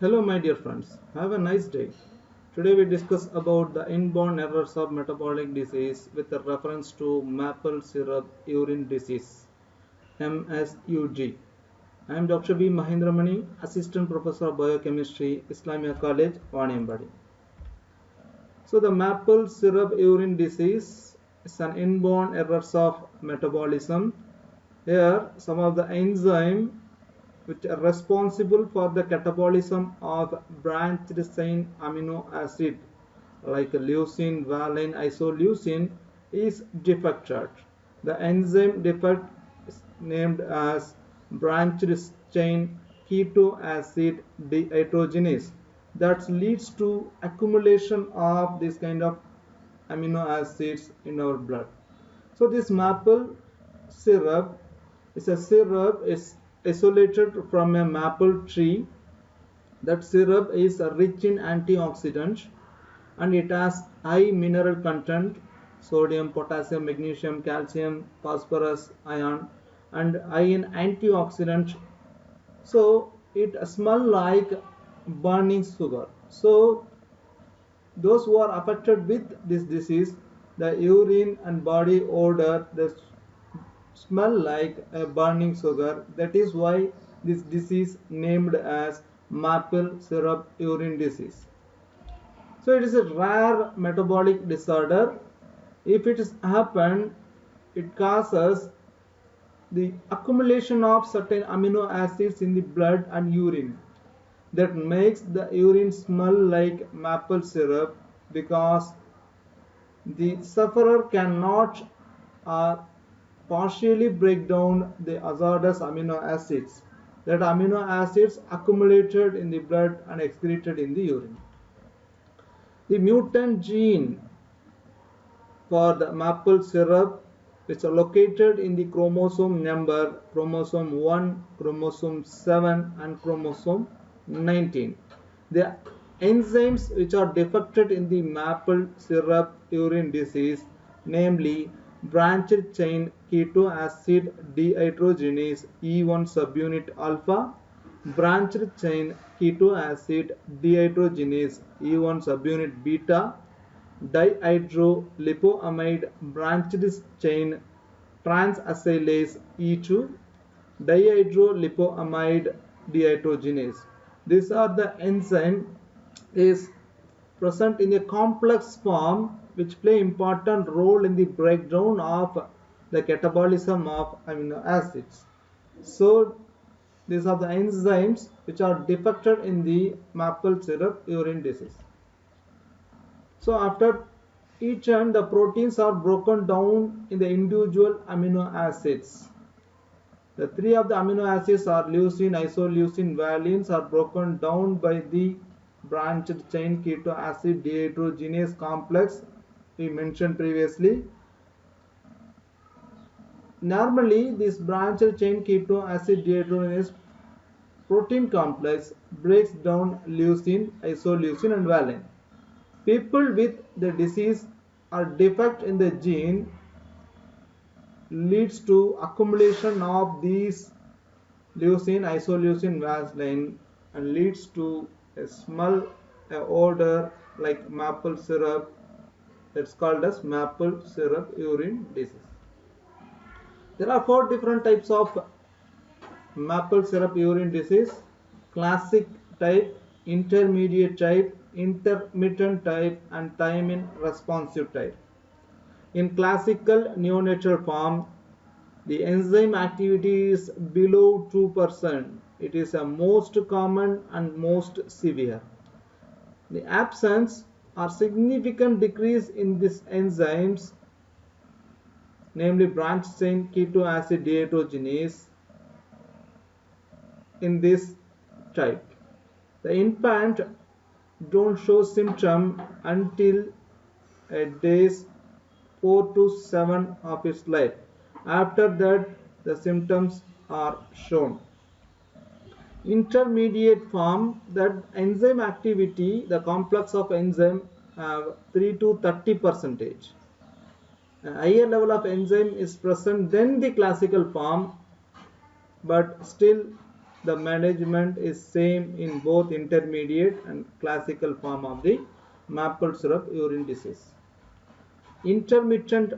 Hello my dear friends, have a nice day. Today we discuss about the inborn errors of metabolic disease with a reference to maple syrup urine disease MSUG. I am Dr. B. Mahindramani, Assistant Professor of Biochemistry, Islamia College, Vaniyambadi. So the maple syrup urine disease is an inborn errors of metabolism. Here some of the enzyme which are responsible for the catabolism of branched chain amino acid like leucine, valine, isoleucine is defected. The enzyme defect is named as branched chain keto acid dehydrogenase that leads to accumulation of this kind of amino acids in our blood. So this maple syrup is a syrup is isolated from a maple tree. That syrup is rich in antioxidants and it has high mineral content, sodium, potassium, magnesium, calcium, phosphorus, iron, and high in antioxidants. So it smells like burning sugar. So those who are affected with this disease, the urine and body odor, they smell like a burning sugar. That is why this disease named as maple syrup urine disease. So it is a rare metabolic disorder. If it has happened, it causes the accumulation of certain amino acids in the blood and urine that makes the urine smell like maple syrup because the sufferer cannot partially break down the hazardous amino acids. That amino acids accumulated in the blood and excreted in the urine. The mutant gene for the maple syrup which are located in the chromosome number chromosome 1, chromosome 7 and chromosome 19. The enzymes which are defected in the maple syrup urine disease, namely branched chain keto acid dehydrogenase E1 subunit alpha, branched chain keto acid dehydrogenase E1 subunit beta, dihydrolipoamide branched chain transacylase E2, dihydrolipoamide dehydrogenase. These are the enzyme is present in a complex form which play important role in the breakdown of the catabolism of amino acids. So these are the enzymes which are defected in the maple syrup urine disease. So after each turn, the proteins are broken down in the individual amino acids. The three of the amino acids are leucine, isoleucine, valines are broken down by the branched chain keto acid dehydrogenase complex we mentioned previously. Normally, this branched chain keto acid dehydrogenase protein complex breaks down leucine, isoleucine and valine. People with the disease or defect in the gene leads to accumulation of these leucine, isoleucine, valine and leads to a smell, a odor like maple syrup. That's called as maple syrup urine disease. There are 4 different types of maple syrup urine disease: classic type, intermediate type, intermittent type and thiamine responsive type. In classical neonatal form, the enzyme activity is below 2%. It is a most common and most severe. The absence or significant decrease in these enzymes, namely branched chain keto acid dehydrogenase, in this type. The infant don't show symptom until days 4 to 7 of its life. After that, the symptoms are shown. Intermediate form, that enzyme activity, the complex of enzyme have 3 to 30%. A higher level of enzyme is present than the classical form, but still the management is same in both intermediate and classical form of the maple syrup urine disease. Intermittent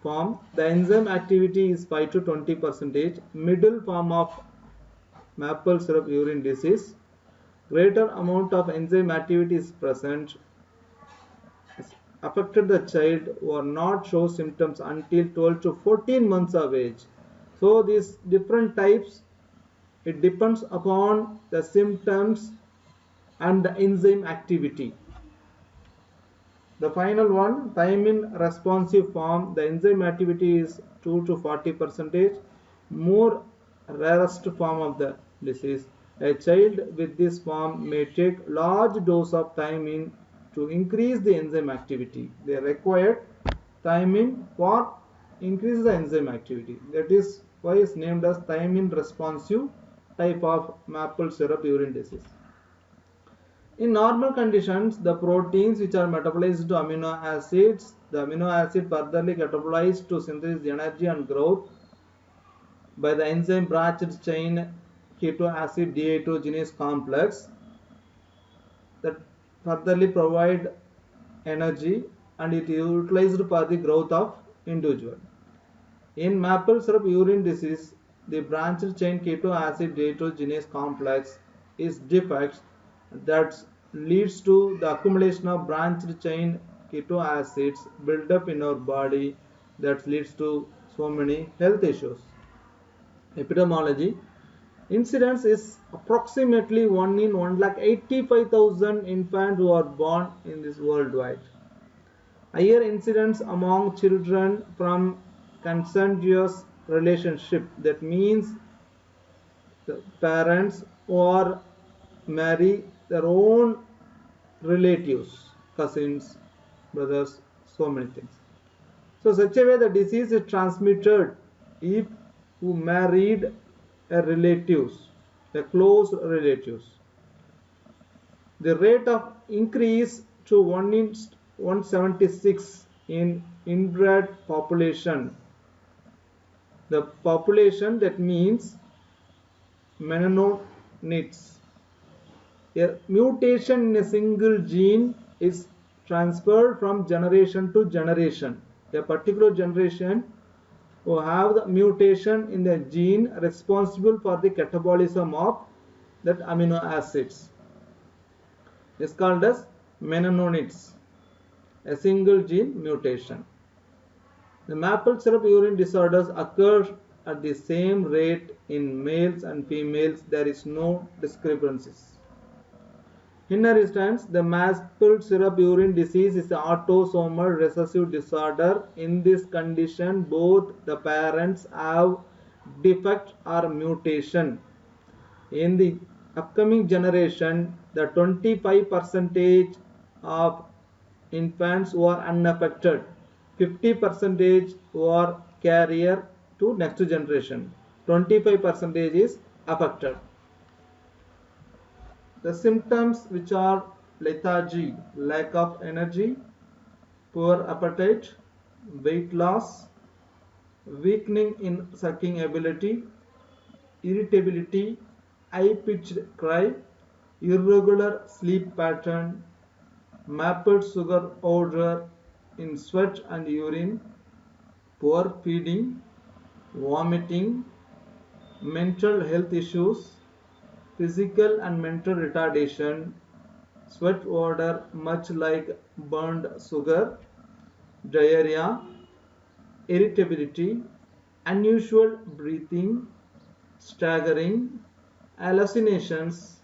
form, the enzyme activity is 5 to 20%. Middle form of maple syrup urine disease, greater amount of enzyme activity is present, affected the child or not show symptoms until 12 to 14 months of age. So these different types, it depends upon the symptoms and the enzyme activity. The final one, thiamine responsive form, the enzyme activity is 2 to 40%, more rarest form of the disease. A child with this form may take large dose of thiamine to increase the enzyme activity. They require thiamine for increase the enzyme activity. That is why it's named as thiamine responsive type of maple syrup urine disease. In normal conditions, the proteins which are metabolized to amino acids, the amino acid furtherly catabolized to synthesize energy and growth by the enzyme branched chain keto acid dehydrogenase complex that furtherly provide energy and it is utilized for the growth of individual. In maple syrup urine disease, the branched chain keto acid dehydrogenase complex is defect that leads to the accumulation of branched chain keto acids build up in our body that leads to so many health issues. Epidemiology, incidence is approximately 1 in 1,85,000 infants who are born in this worldwide. Higher incidence among children from consanguineous relationship, that means the parents or marry their own relatives, cousins, brothers, so many things. So such a way the disease is transmitted if who married a relatives, a close relatives. The rate of increase to 1 in 176 in inbred population. The population, that means Mennonites. A mutation in a single gene is transferred from generation to generation. A particular generation who have the mutation in the gene responsible for the catabolism of that amino acids is called as Mennonites, a single gene mutation. The maple syrup urine disorders occur at the same rate in males and females. There is no discrepancies. Inheritance, the maple syrup urine disease is an autosomal recessive disorder. In this condition, both the parents have defect or mutation. In the upcoming generation, the 25% of infants who are unaffected, 50% who are carrier to next generation, 25% is affected. The symptoms which are lethargy, lack of energy, poor appetite, weight loss, weakening in sucking ability, irritability, high-pitched cry, irregular sleep pattern, maple sugar odor in sweat and urine, poor feeding, vomiting, mental health issues, physical and mental retardation, sweat odor much like burned sugar, diarrhea, irritability, unusual breathing, staggering, hallucinations,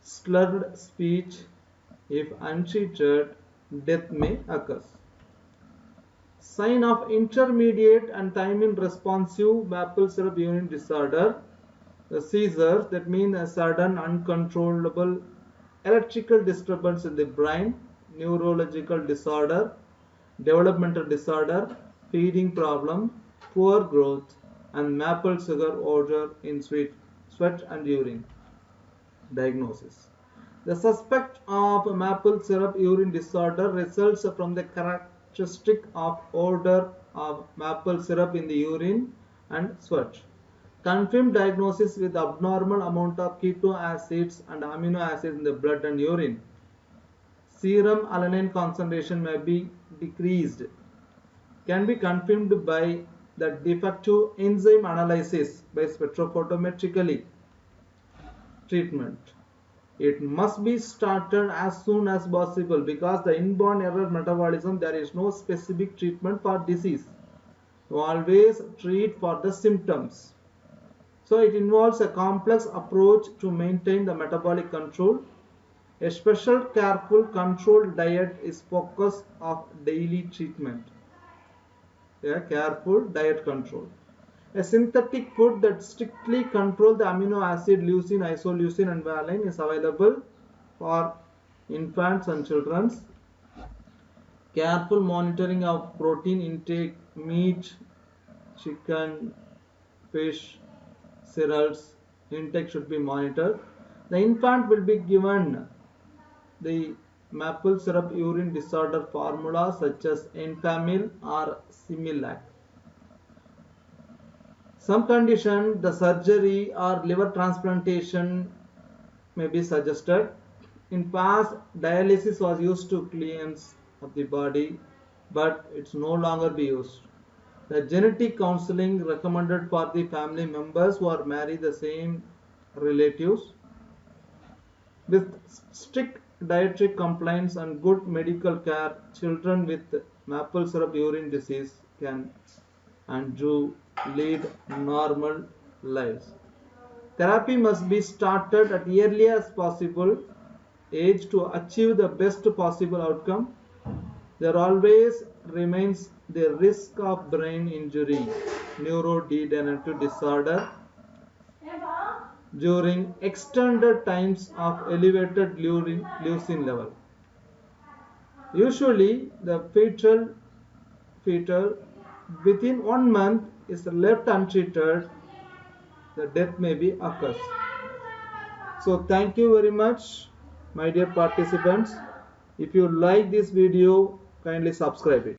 slurred speech. If untreated, death may occur. Sign of intermediate and thiamine responsive maple syrup urine disorder. The seizures, that means a sudden uncontrollable electrical disturbance in the brain, neurological disorder, developmental disorder, feeding problem, poor growth, and maple sugar odor in sweat and urine. Diagnosis. The suspect of maple syrup urine disorder results from the characteristic of odor of maple syrup in the urine and sweat. Confirmed diagnosis with abnormal amount of keto acids and amino acids in the blood and urine. Serum alanine concentration may be decreased. Can be confirmed by the defective enzyme analysis by spectrophotometrically treatment. It must be started as soon as possible because the inborn error metabolism, there is no specific treatment for disease. You always treat for the symptoms. So it involves a complex approach to maintain the metabolic control. A special careful controlled diet is focus of daily treatment. A careful diet control. A synthetic food that strictly controls the amino acid leucine, isoleucine and valine is available for infants and children. Careful monitoring of protein intake, meat, chicken, fish, cereals intake should be monitored. The infant will be given the maple syrup urine disorder formula such as Enfamil or Similac. Some condition, the surgery or liver transplantation may be suggested. In past, dialysis was used to cleanse of the body, but it's no longer be used. The genetic counseling recommended for the family members who are married the same relatives. With strict dietary compliance and good medical care, children with maple syrup urine disease can and do lead normal lives. Therapy must be started at early as possible age to achieve the best possible outcome. There always remains the risk of brain injury, neurodegenerative disorder during extended times of elevated leucine level. Usually, the fetal within 1 month is left untreated, the death may be occurs. So thank you very much, my dear participants. If you like this video, kindly subscribe it.